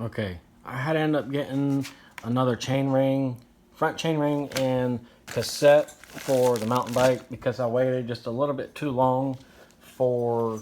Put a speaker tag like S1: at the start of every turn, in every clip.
S1: Okay, I had to end up getting another chain ring, front chain ring, and cassette for the mountain bike because I waited just a little bit too long for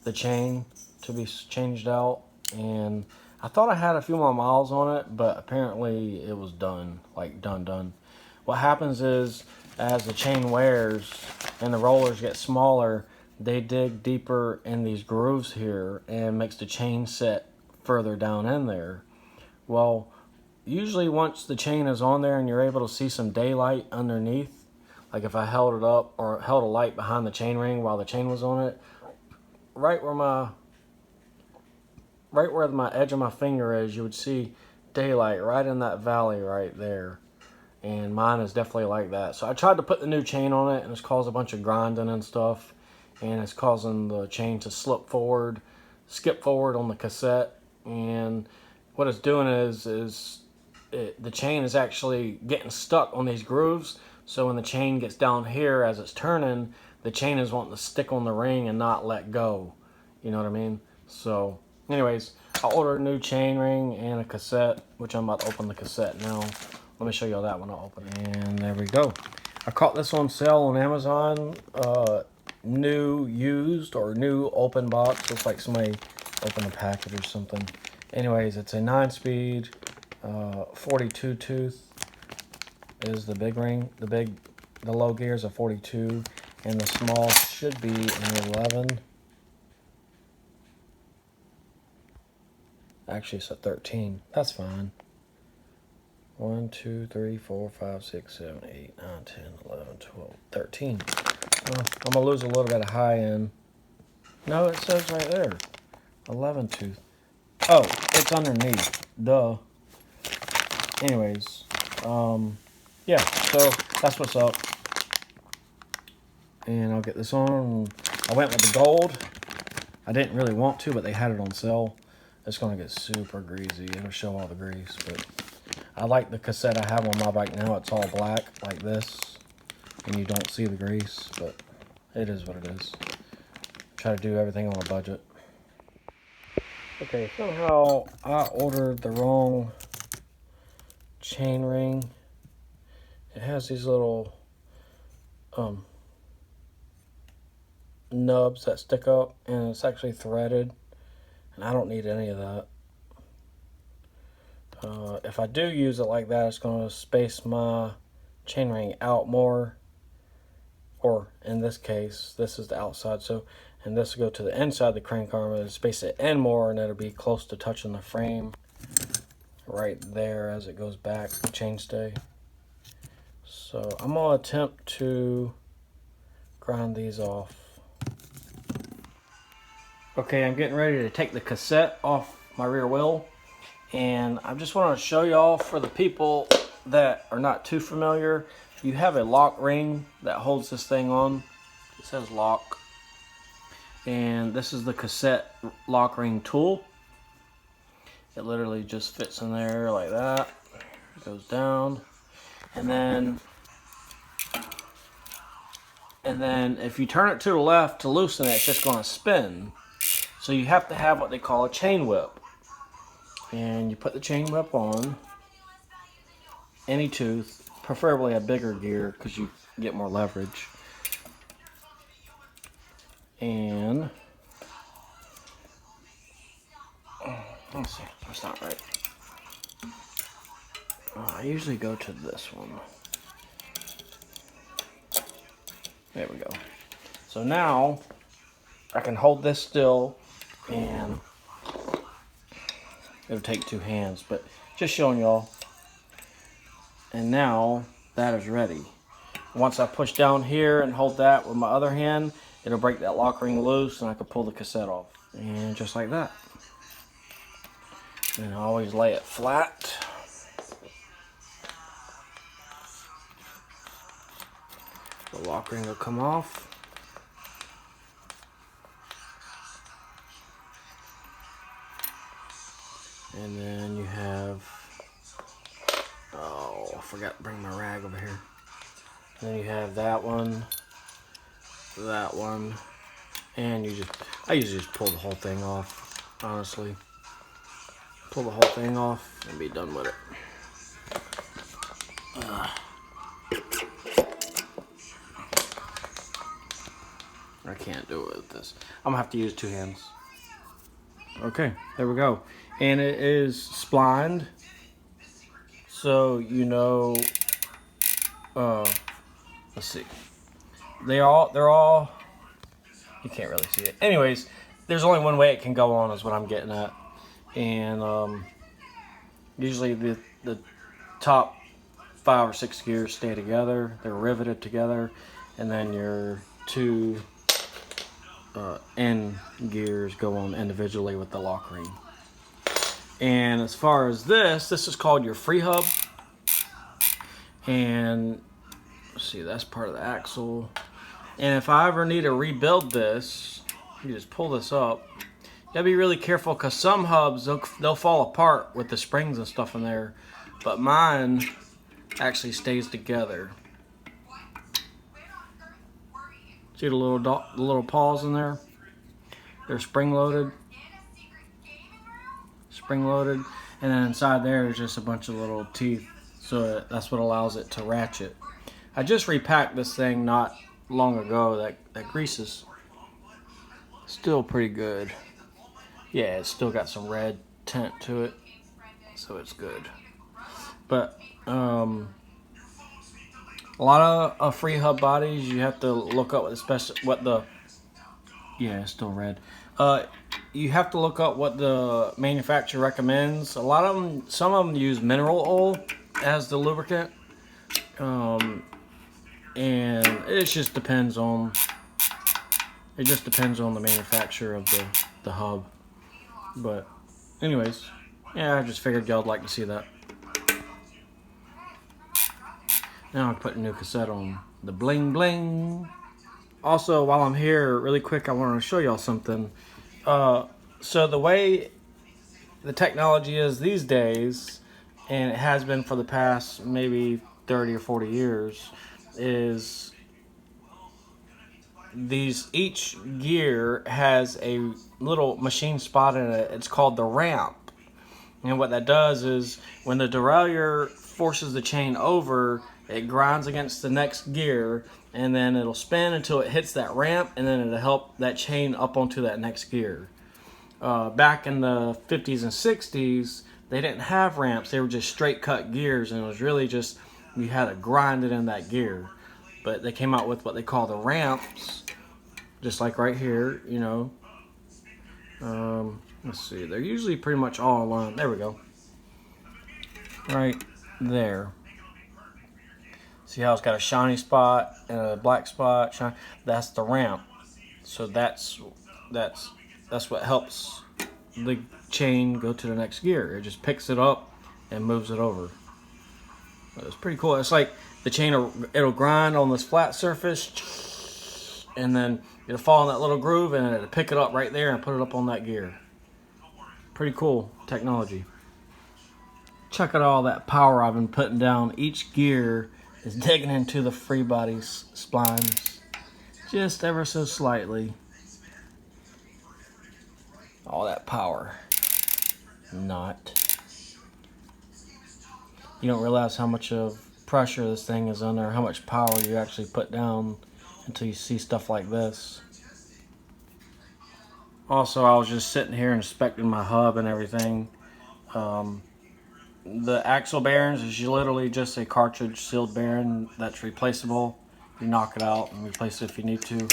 S1: the chain to be changed out. And I thought I had a few more miles on it, but apparently it was done, like done. What happens is as the chain wears and the rollers get smaller, they dig deeper in these grooves here and makes the chain set further down in there. Well, usually once the chain is on there and you're able to see some daylight underneath, like if I held it up or held a light behind the chain ring while the chain was on it, right where my edge of my finger is, you would see daylight right in that valley right there. And mine is definitely like that. So I tried to put the new chain on it, and it's caused a bunch of grinding and stuff, and it's causing the chain to skip forward on the cassette. And what it's doing is the chain is actually getting stuck on these grooves. So when the chain gets down here as it's turning, the chain is wanting to stick on the ring and not let go. You know what I mean? So anyways, I ordered a new chain ring and a cassette, which I'm about to open the cassette now. Let me show y'all that when I open it. And there we go. I caught this on sale on Amazon. New used or new open box. Looks like somebody opened a package or something. Anyways, it's a 9-speed, 42 tooth is the big ring. The low gear is a 42, and the small should be an 11. Actually, it's a 13. That's fine. 1, 2, 3, 4, 5, 6, 7, 8, 9, 10, 11, 12, 13. Well, I'm going to lose a little bit of high end. No, it says right there. 11 tooth. Oh, it's underneath. Duh. Anyways, yeah, so that's what's up. And I'll get this on. I went with the gold. I didn't really want to, but they had it on sale. It's going to get super greasy. It'll show all the grease, but I like the cassette I have on my bike now. It's all black like this, and you don't see the grease, but it is what it is. Try to do everything on a budget. Okay, somehow I ordered the wrong chain ring. It has these little nubs that stick up, and it's actually threaded, and I don't need any of that. If I do use it like that, it's going to space my chain ring out more, or in this case, this is the outside, so, and this will go to the inside of the crank arm and space it in more, and it'll be close to touching the frame right there as it goes back, the chainstay. So I'm going to attempt to grind these off. Okay, I'm getting ready to take the cassette off my rear wheel. And I just want to show y'all, for the people that are not too familiar, you have a lock ring that holds this thing on. It says lock. And this is the cassette lock ring tool. It literally just fits in there like that. It goes down. And then if you turn it to the left to loosen it, it's just going to spin. So you have to have what they call a chain whip. And you put the chain whip on, any tooth, preferably a bigger gear because you get more leverage. And let's see, that's not right. I usually go to this one. There we go. So now I can hold this still, and it'll take 2 hands, but just showing y'all. And now that is ready. Once I push down here and hold that with my other hand, it'll break that lock ring loose and I can pull the cassette off. And just like that. And I always lay it flat. The lock ring will come off. And then you have, oh, I forgot to bring my rag over here. And then you have that one, and I usually just pull the whole thing off, honestly. pull the whole thing off and be done with it. I can't do it with this. I'm gonna have to use 2 hands. Okay, there we go. And it is splined, so you know. Let's see. They're all. You can't really see it. Anyways, there's only one way it can go on, is what I'm getting at. And usually the top 5 or 6 gears stay together. They're riveted together, and then your 2 end gears go on individually with the lock ring. And as far as this is called your free hub. And let's see, that's part of the axle. And if I ever need to rebuild this, you just pull this up. You gotta be really careful, because some hubs, they'll fall apart with the springs and stuff in there, but mine actually stays together. See the little paws in there? They're spring loaded. And then inside there is just a bunch of little teeth, so that's what allows it to ratchet. I just repacked this thing not long ago. That grease is still pretty good. Yeah, it's still got some red tint to it, so it's good. But a lot of free hub bodies, you have to look up yeah, it's still red. You have to look up what the manufacturer recommends. Some of them use mineral oil as the lubricant, and it just depends on the manufacturer of the hub. But anyways, yeah, I just figured y'all'd like to see that. Now I'm putting a new cassette on the bling bling. Also, while I'm here, really quick, I want to show y'all something. So the way the technology is these days, and it has been for the past maybe 30 or 40 years, is each gear has a little machine spot in it. It's called the ramp. And what that does is, when the derailleur forces the chain over, it grinds against the next gear, and then it'll spin until it hits that ramp, and then it'll help that chain up onto that next gear. Back in the 50s and 60s, they didn't have ramps. They were just straight cut gears, and it was really just, you had to grind it in that gear. But they came out with what they call the ramps, just like right here, you know. Let's see, they're usually pretty much all aligned. There we go. Right there. See how it's got a shiny spot and a black spot? That's the ramp. So that's what helps the chain go to the next gear. It just picks it up and moves it over. It's pretty cool. It's like the chain, it'll grind on this flat surface, and then it'll fall in that little groove, and it'll pick it up right there and put it up on that gear. Pretty cool technology. Check out all that power I've been putting down. Each gear is digging into the free body splines just ever so slightly. All that power. Not. You don't realize how much of pressure this thing is under, how much power you actually put down until you see stuff like this. Also, I was just sitting here inspecting my hub and everything. The axle bearings is literally just a cartridge sealed bearing that's replaceable. You knock it out and replace it if you need to.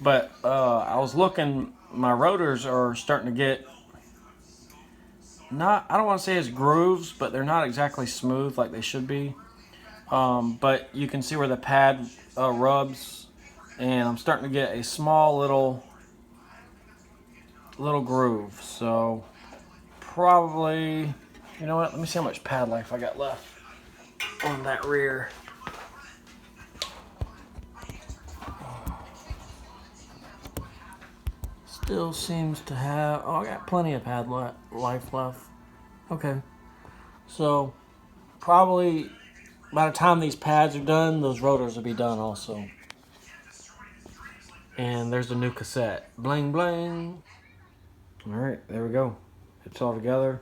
S1: But I was looking, my rotors are starting to get, I don't want to say it's grooves, but they're not exactly smooth like they should be. But you can see where the pad rubs, and I'm starting to get a small little groove. So probably, you know what, let me see how much pad life I got left on that rear. Still seems to have, oh, I got plenty of pad life left. Okay, so probably by the time these pads are done, those rotors will be done also. And there's the new cassette. Bling bling. All right, there we go. It's all together.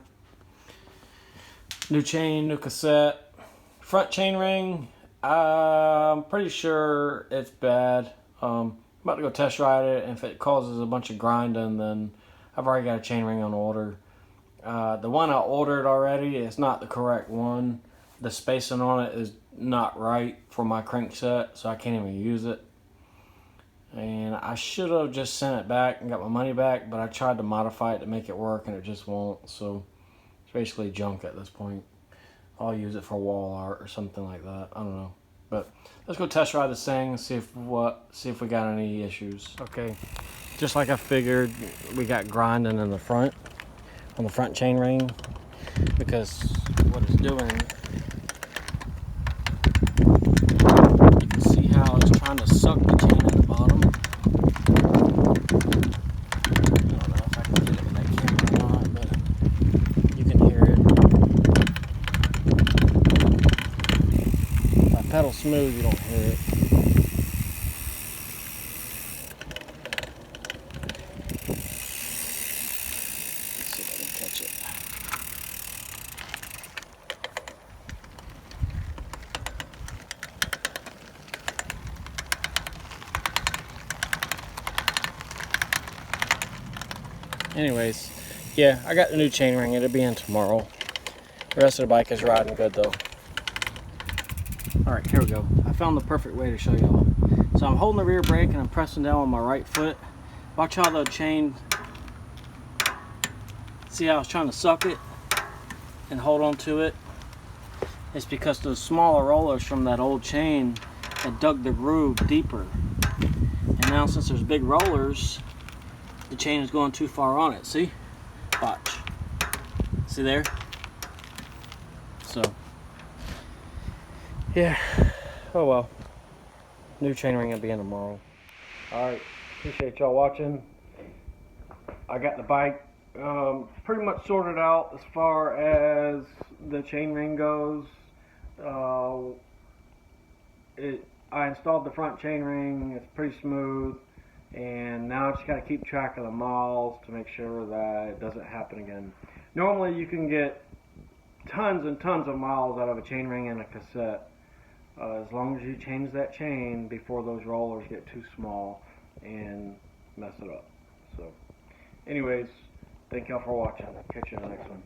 S1: New chain, new cassette. Front chain ring, I'm pretty sure it's bad. I'm about to go test ride it, and if it causes a bunch of grinding, then I've already got a chain ring on order. The one I ordered already is not the correct one. The spacing on it is not right for my crankset, so I can't even use it. And I should have just sent it back and got my money back, but I tried to modify it to make it work, and it just won't. So it's basically junk at this point. I'll use it for wall art or something like that. I don't know. But let's go test ride this thing and see if we got any issues. Okay, just like I figured, we got grinding in the front, on the front chain ring, because what it's doing, you can see how it's trying to suck the chain at the bottom. I don't know if I can get it in that camera or not, but you can hear it. If I pedal smooth, you don't hear it. Let's see if I can catch it. Anyways, yeah, I got the new chain ring. It'll be in tomorrow. The rest of the bike is riding good though. Alright, here we go. I found the perfect way to show y'all. So I'm holding the rear brake and I'm pressing down on my right foot. Watch how the chain, see how it's trying to suck it and hold on to it? It's because those smaller rollers from that old chain had dug the groove deeper. And now since there's big rollers, the chain is going too far on it. See? Watch. See there? So, yeah. Oh well. New chain ring will be in tomorrow. Alright. Appreciate y'all watching. I got the bike pretty much sorted out as far as the chain ring goes. I installed the front chain ring. It's pretty smooth. And now I just got to keep track of the miles to make sure that it doesn't happen again. Normally you can get tons and tons of miles out of a chain ring and a cassette, as long as you change that chain before those rollers get too small and mess it up. So anyways, thank y'all for watching. Catch you in the next one.